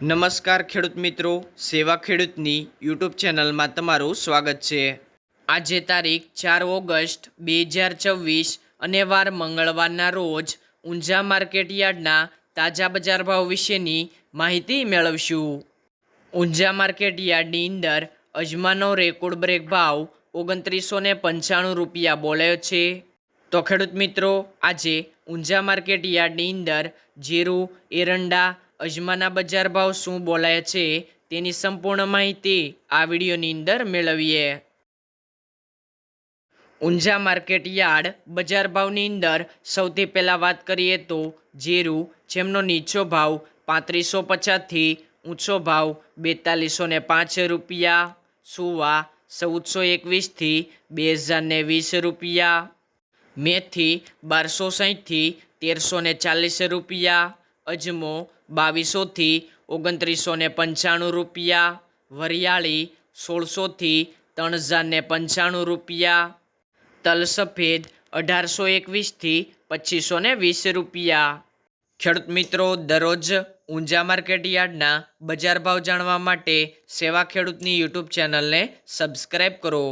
નમસ્કાર ખેડૂત મિત્રો, સેવા ખેડૂતની યુટ્યુબ ચેનલમાં તમારું સ્વાગત છે। આજે તારીખ 4 ઓગસ્ટ 2024 અને વાર મંગળવારના રોજ ઊંઝા માર્કેટ યાર્ડના તાજા બજાર ભાવ વિશેની માહિતી મેળવશું। ઊંઝા માર્કેટ યાર્ડની અંદર અજમાનો રેકોર્ડ બ્રેક ભાવ 2995 રૂપિયા બોલાયો છે। તો ખેડૂત મિત્રો, આજે ઊંઝા માર્કેટ યાર્ડની અંદર જીરું, એરંડા, અજમાના બજાર ભાવ શું બોલાયા છે તેની સંપૂર્ણ માહિતી આ વિડીયોની અંદર મેળવીએ। ઊંઝા માર્કેટ યાર્ડ બજાર ભાવની અંદર સૌથી પહેલાં વાત કરીએ તો જીરું, જેમનો નીચો ભાવ 3550 થી ઊંચો ભાવ 4205 રૂપિયા, સુવા 1421 થી 2020 રૂપિયા, મેથી 1260 થી 1340 રૂપિયા, અજમો 2200 થી 2995 રૂપિયા, વરિયાળી 1600 થી 3095 રૂપિયા, તલ સફેદ 1821 થી 2520 રૂપિયા। ખેડૂત મિત્રો, દરરોજ ઊંઝા માર્કેટ યાર્ડના બજાર ભાવ જાણવા માટે સેવા ખેડૂતની યુટ્યુબ ચેનલને સબસ્ક્રાઈબ કરો।